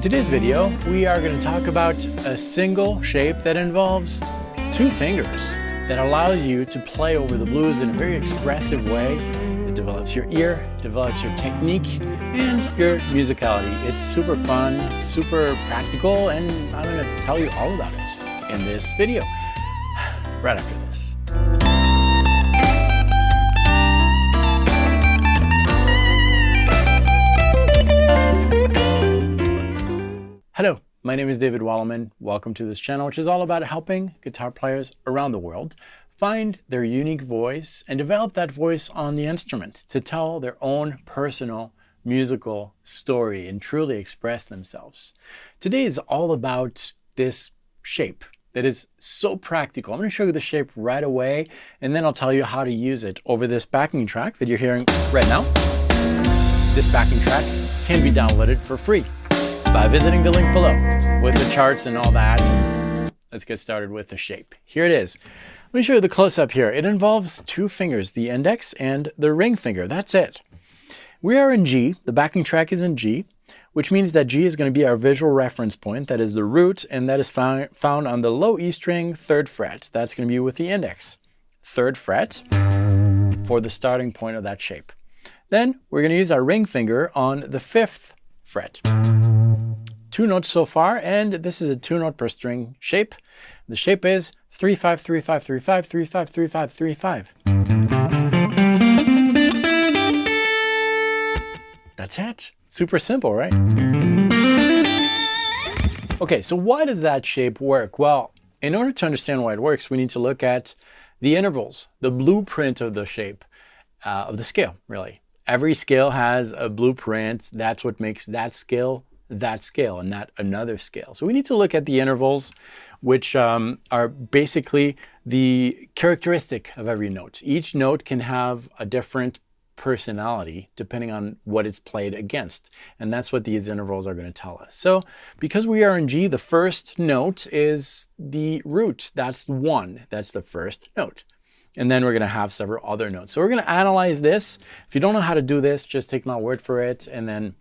today's video, we are going to talk about a single shape that involves two fingers that allows you to play over the blues in a very expressive way. It develops your ear, develops your technique, and your musicality. It's super fun, super practical, and I'm going to tell you all about it in this video, right after this. Hello, my name is David Wallerman. Welcome to this channel, which is all about helping guitar players around the world find their unique voice and develop that voice on the instrument to tell their own personal musical story and truly express themselves. Today is all about this shape that is so practical. I'm going to show you the shape right away, and then I'll tell you how to use it over this backing track that you're hearing right now. This backing track can be downloaded for free by visiting the link below with the charts and all that. Let's get started with the shape. Here it is. Let me show you the close-up here. It involves two fingers, the index and the ring finger. That's it. We are in G. The backing track is in G, which means that G is going to be our visual reference point. That is the root, and that is found on the low E string, 3rd fret. That's going to be with the index, 3rd fret, for the starting point of that shape. Then we're going to use our ring finger on the 5th fret. 2 notes so far, and this is a 2-note per string shape. The shape is 3-5, 3-5, 3-5, 3-5, 3-5, 3-5. That's it. Super simple, right? Okay, so why does that shape work? Well, in order to understand why it works, we need to look at the intervals, the blueprint of the shape, of the scale, really. Every scale has a blueprint. That's what makes that scale and not another scale. So we need to look at the intervals, which are basically the characteristic of every note. Each note can have a different personality depending on what it's played against. And that's what these intervals are going to tell us. So because we are in G, the first note is the root. That's 1. That's the first note. And then we're going to have several other notes. So we're going to analyze this. If you don't know how to do this, just take my word for it. And then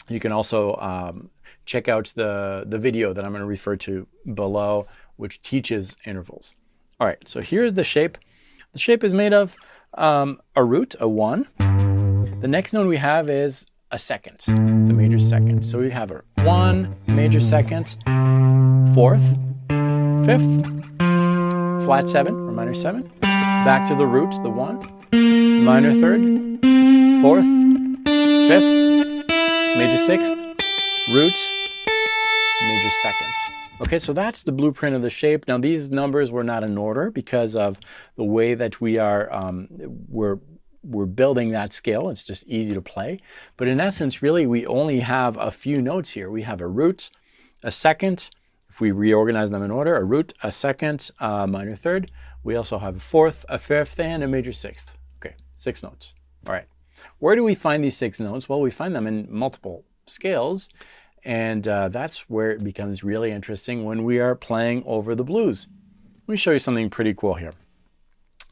you can also check out the video that I'm going to refer to below, which teaches intervals. All right, so here's the shape. The shape is made of a root, a 1. The next note we have is a second, the major second. So we have a 1, major second, 4th, 5th, flat 7 or minor 7, back to the root, the 1, minor 3rd, 4th, 5th, major 6th, root, major 2nd. Okay, so that's the blueprint of the shape. Now these numbers were not in order because of the way that we are, we're building that scale. It's just easy to play. But in essence, really, we only have a few notes here. We have a root, a second, if we reorganize them in order, a root, a second, minor 3rd. We also have a 4th, a 5th, and a major 6th. Okay, 6 notes. All right. Where do we find these 6 notes? Well, we find them in multiple scales, and that's where it becomes really interesting when we are playing over the blues. Let me show you something pretty cool here.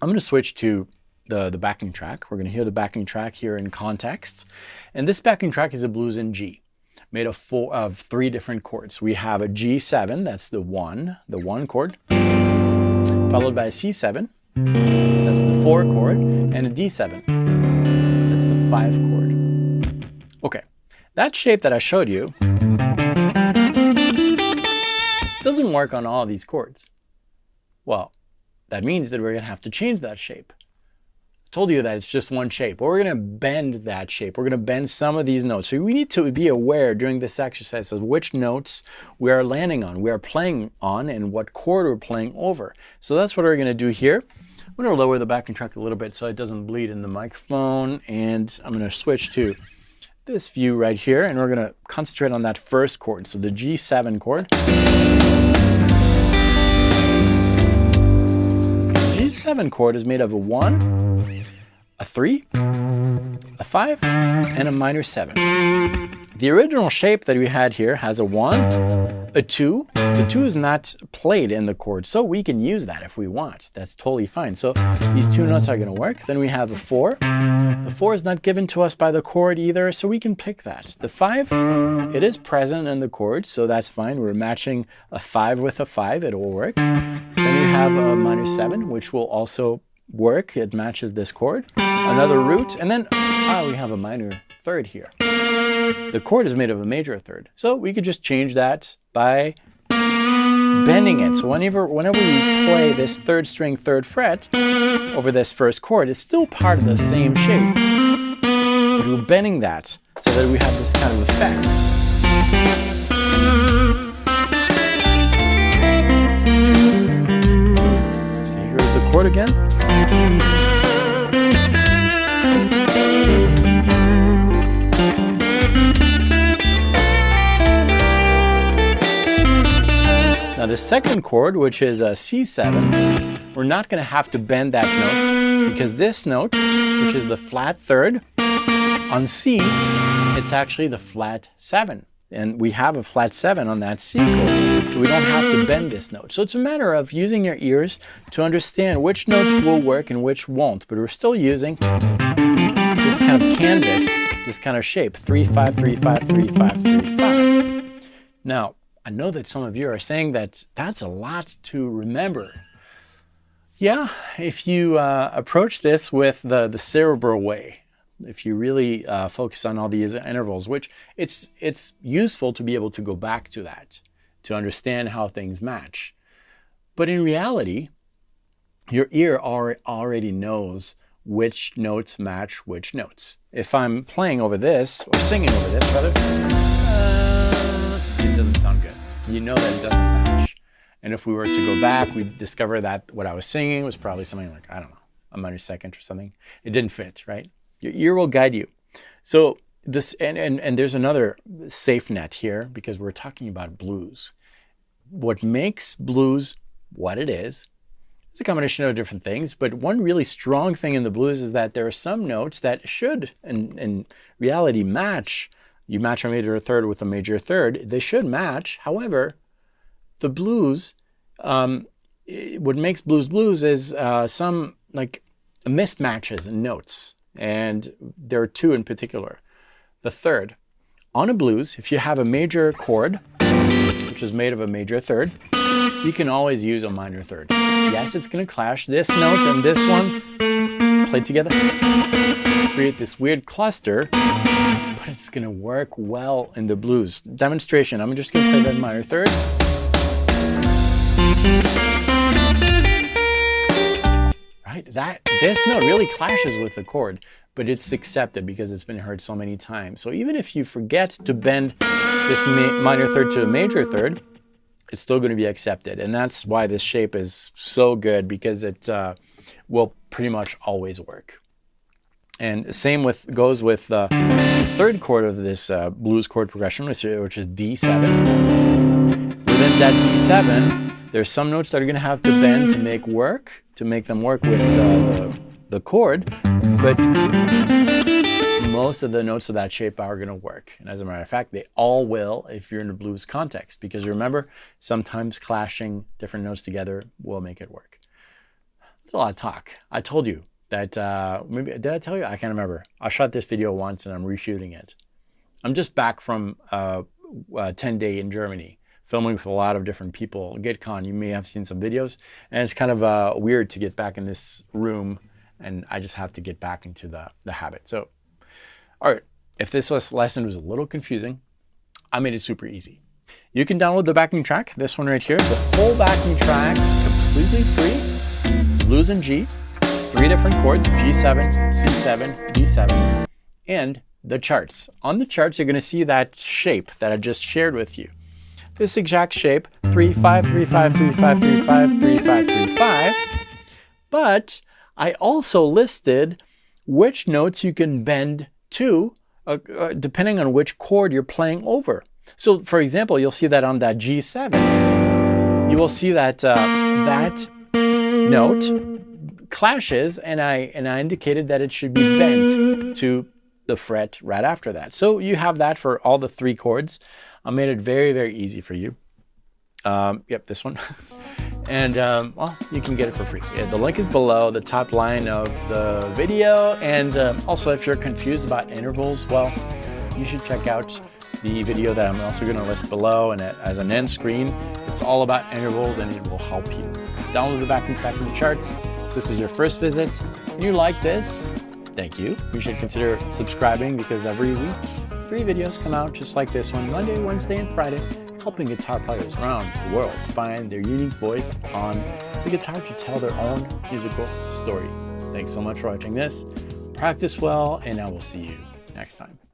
I'm going to switch to the backing track. We're going to hear the backing track here in context, and this backing track is a blues in G, made of 3 different chords. We have a G7, that's the 1 chord, followed by a C7, that's the 4 chord, and a D7. It's the 5 chord. Okay, that shape that I showed you doesn't work on all of these chords. Well, that means that we're going to have to change that shape. I told you that it's just one shape, but we're going to bend that shape. We're going to bend some of these notes. So we need to be aware during this exercise of which notes we are landing on, we are playing on, and what chord we're playing over. So that's what we're going to do here. I'm going to lower the backing track a little bit so it doesn't bleed in the microphone, and I'm going to switch to this view right here, and we're going to concentrate on that first chord, so the G7 chord. G7 chord is made of a 1, a 3, a 5, and a minor 7. The original shape that we had here has a 1, a a 2. The 2 is not played in the chord, so we can use that if we want. That's totally fine. So these 2 notes are going to work. Then we have a 4. The 4 is not given to us by the chord either, so we can pick that. The 5, it is present in the chord, so that's fine. We're matching a 5 with a 5. It will work. Then we have a minor 7, which will also work. It matches this chord. Another root, and then we have a minor 3rd here. The chord is made of a major 3rd. So we could just change that by bending it. So whenever we play this 3rd string, 3rd fret over this first chord, it's still part of the same shape. But we're bending that so that we have this kind of effect. Okay, here's the chord again. Now the second chord, which is a C7, we're not going to have to bend that note because this note, which is the flat 3rd, on C, it's actually the flat 7. And we have a flat 7 on that C chord, so we don't have to bend this note. So it's a matter of using your ears to understand which notes will work and which won't. But we're still using this kind of canvas, this kind of shape, 3-5, 3-5, 3-5, 3-5. Now, I know that some of you are saying that that's a lot to remember. Yeah, if you approach this with the cerebral way, if you really focus on all these intervals, which it's useful to be able to go back to that, to understand how things match. But in reality, your ear already knows which notes match which notes. If I'm playing over this, or singing over this, rather, it doesn't sound good. You know that it doesn't match. And if we were to go back, we'd discover that what I was singing was probably something like, I don't know, a minor second or something. It didn't fit, right? Your ear will guide you. So this, and there's another safe net here because we're talking about blues. What makes blues what it is a combination of different things, but one really strong thing in the blues is that there are some notes that should, in reality, match. You match a major 3rd with a major 3rd. They should match. However, the blues, what makes blues is some like mismatches in notes. And there are 2 in particular. The 3rd, on a blues, if you have a major chord, which is made of a major 3rd, you can always use a minor 3rd. Yes, it's going to clash. This note and this one played together, create this weird cluster, but it's going to work well in the blues. Demonstration, I'm just going to play that minor 3rd. Right, this note really clashes with the chord, but it's accepted because it's been heard so many times. So even if you forget to bend this minor 3rd to a major 3rd, it's still going to be accepted. And that's why this shape is so good, because it will pretty much always work. And same goes with the 3rd chord of this blues chord progression, which is D7. Within that D7, there's some notes that are going to have to bend to make them work with the chord, but most of the notes of that shape are going to work. And as a matter of fact, they all will if you're in a blues context, because remember, sometimes clashing different notes together will make it work. There's a lot of talk. I told you that, maybe, did I tell you? I can't remember. I shot this video once and I'm reshooting it. I'm just back from a 10-day in Germany, filming with a lot of different people. GitCon, you may have seen some videos, and it's kind of weird to get back in this room, and I just have to get back into the habit. So, all right, if this lesson was a little confusing, I made it super easy. You can download the backing track, this one right here, the full backing track, completely free. It's blues in G, 3 different chords, G7, C7, D7, and the charts. On the charts, you're going to see that shape that I just shared with you. This exact shape, 3-5, 3-5, 3-5, 3-5, 3-5, 3-5. But I also listed which notes you can bend to, depending on which chord you're playing over. So, for example, you'll see that on that G7, you will see that that note clashes, and I indicated that it should be bent to the fret right after that. So you have that for all the 3 chords. I made it very, very easy for you. Yep, this one. And well, you can get it for free. Yeah, the link is below the top line of the video. And also, if you're confused about intervals, well, you should check out the video that I'm also going to list below. And as an end screen, it's all about intervals, and it will help you. Download the backing track from the charts. If this is your first visit and you like this, thank you. You should consider subscribing, because every week, 3 videos come out just like this one, Monday, Wednesday, and Friday, helping guitar players around the world find their unique voice on the guitar to tell their own musical story. Thanks so much for watching this. Practice well, and I will see you next time.